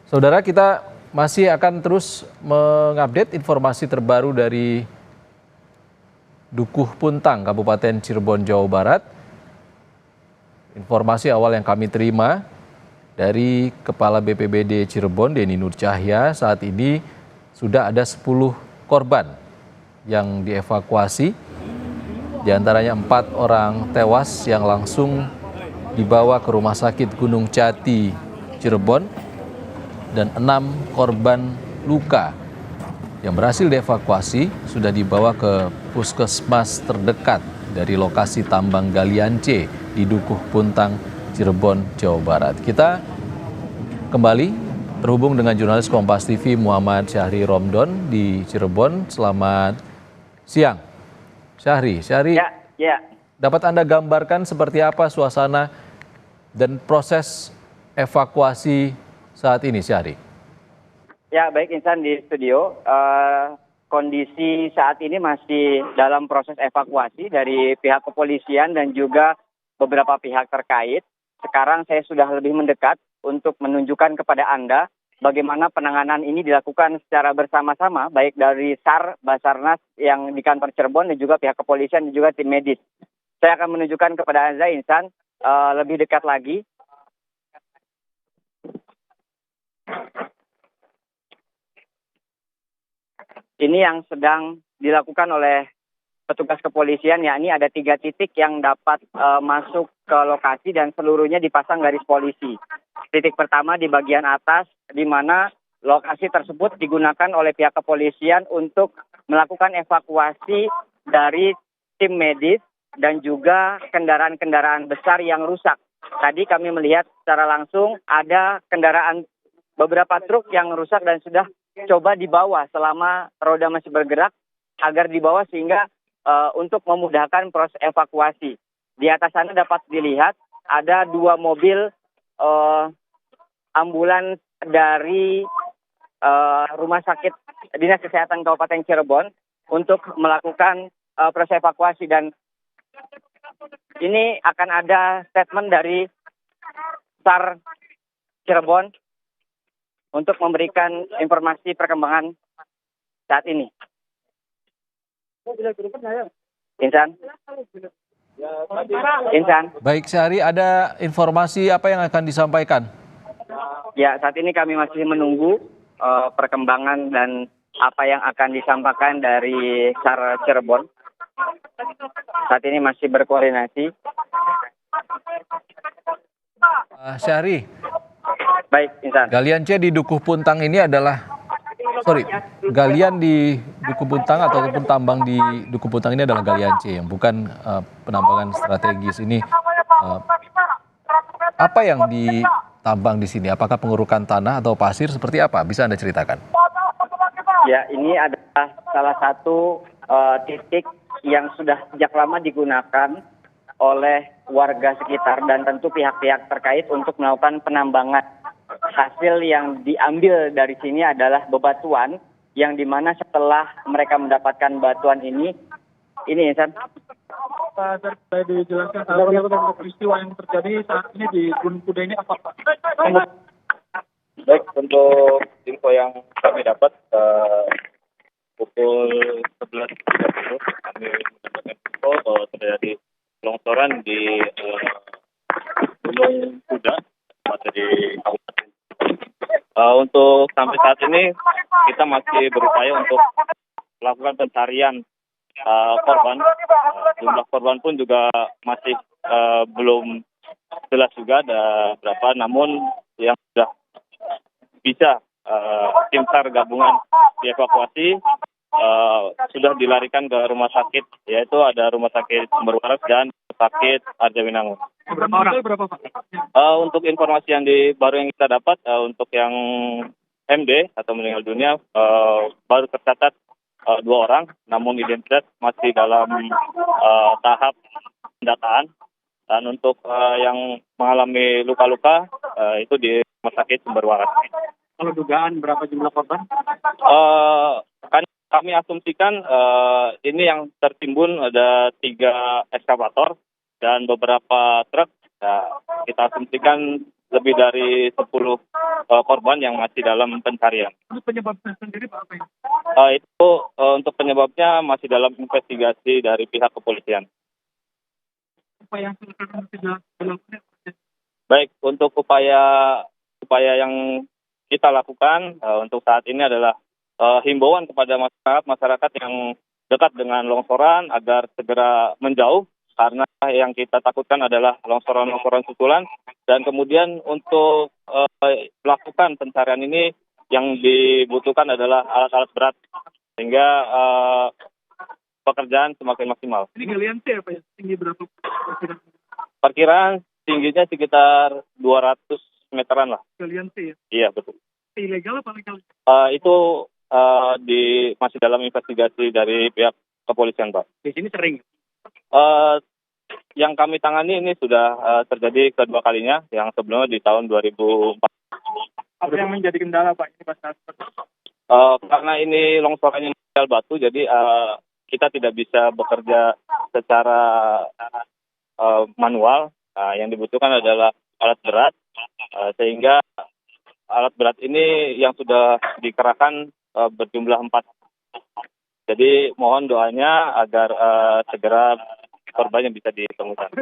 Saudara, kita masih akan terus mengupdate informasi terbaru dari Dukuh Puntang, Kabupaten Cirebon, Jawa Barat. Informasi awal yang kami terima dari Kepala BPBD Cirebon, Denny Nur Cahya, saat ini sudah ada 10 korban yang dievakuasi. Di antaranya 4 orang tewas yang langsung dibawa ke Rumah Sakit Gunung Jati, Cirebon, dan 6 korban luka yang berhasil dievakuasi sudah dibawa ke puskesmas terdekat dari lokasi tambang galian C di Dukuh Puntang, Cirebon, Jawa Barat. Kita kembali terhubung dengan jurnalis Kompas TV Muhammad Syahri Romdon di Cirebon. Selamat siang, Syahri. Ya. Dapat Anda gambarkan seperti apa suasana dan proses evakuasi saat ini, Syahri? Ya, baik Insan di studio. Kondisi saat ini masih dalam proses evakuasi dari pihak kepolisian dan juga beberapa pihak terkait. Sekarang saya sudah lebih mendekat untuk menunjukkan kepada Anda bagaimana penanganan ini dilakukan secara bersama-sama, baik dari SAR, Basarnas yang di kantor Cirebon dan juga pihak kepolisian dan juga tim medis. Saya akan menunjukkan kepada Anda, Insan, lebih dekat lagi. Ini yang sedang dilakukan oleh petugas kepolisian, yakni ada 3 titik yang dapat masuk ke lokasi dan seluruhnya dipasang garis polisi. Titik pertama di bagian atas, di mana lokasi tersebut digunakan oleh pihak kepolisian untuk melakukan evakuasi dari tim medis dan juga kendaraan-kendaraan besar yang rusak. Tadi kami melihat secara langsung ada beberapa truk yang rusak dan sudah coba dibawa selama roda masih bergerak agar dibawa sehingga untuk memudahkan proses evakuasi. Di atas sana dapat dilihat ada 2 mobil ambulans dari Rumah Sakit Dinas Kesehatan Kabupaten Cirebon untuk melakukan proses evakuasi, dan ini akan ada statement dari SAR Cirebon untuk memberikan informasi perkembangan saat ini. Insan. Baik, Syahri, ada informasi apa yang akan disampaikan? Ya, saat ini kami masih menunggu perkembangan dan apa yang akan disampaikan dari SAR Cirebon. Saat ini masih berkoordinasi. Syahri, baik, Insan. galian C di Dukuh Puntang ini galian di Dukuh Puntang ataupun tambang di Dukuh Puntang ini adalah galian C, yang bukan penambangan strategis ini. Apa yang ditambang di sini? Apakah pengurukan tanah atau pasir? Seperti apa? Bisa Anda ceritakan? Ya, ini adalah salah satu titik yang sudah sejak lama digunakan oleh warga sekitar dan tentu pihak-pihak terkait untuk melakukan penambangan. Hasil yang diambil dari sini adalah bebatuan yang dimana setelah mereka mendapatkan batuan ini Insan. Saya dijelaskan peristiwa yang terjadi saat ini di Gunung Kuda ini apa, Pak? Baik, untuk info yang kami dapat pukul 11.30 kami mendapatkan info bahwa terjadi longsoran di Gunung Kuda, tepatnya di Kabupaten. Untuk sampai saat ini kita masih berupaya untuk melakukan pencarian korban. Jumlah korban pun juga masih belum jelas juga ada berapa, namun yang sudah bisa tim SAR gabungan dievakuasi sudah dilarikan ke rumah sakit, yaitu ada Rumah Sakit Sumber Waras dan Sakit Arjawinangun. Berapa, Pak? Untuk informasi yang baru yang kita dapat, untuk yang MD atau meninggal dunia baru tercatat 2 orang, namun identitas masih dalam tahap pendataan. Dan untuk yang mengalami luka-luka itu di Rumah Sakit Sumber Waras. Kalau dugaan berapa jumlah korban? Kami asumsikan ini yang tertimbun ada 3 ekskavator dan beberapa truk. Kita asumsikan lebih dari 10 korban yang masih dalam pencarian. Ini penyebabnya sendiri Pak apa ya? Itu untuk penyebabnya masih dalam investigasi dari pihak kepolisian. Apa yang silakan dilakukan? Baik, untuk upaya yang kita lakukan untuk saat ini adalah himbauan kepada masyarakat yang dekat dengan longsoran agar segera menjauh, karena yang kita takutkan adalah longsoran-longsoran susulan. Dan kemudian untuk melakukan pencarian ini yang dibutuhkan adalah alat-alat berat, sehingga pekerjaan semakin maksimal. Ini galian C apa ya? Tinggi berapa? Perkiraan tingginya sekitar 200 meteran lah. Galian C ya? Iya, betul. Ilegal apa legal? Itu masih dalam investigasi dari pihak kepolisian, Pak. Di sini sering. Yang kami tangani ini sudah terjadi kedua kalinya, yang sebelumnya di tahun 2004. Apa yang menjadi kendala Pak ini pas saat Karena ini longsorannya material batu, jadi kita tidak bisa bekerja secara manual. Yang dibutuhkan adalah alat berat, sehingga alat berat ini yang sudah dikerahkan berjumlah 4. Jadi mohon doanya agar segera korbannya bisa ditemukan.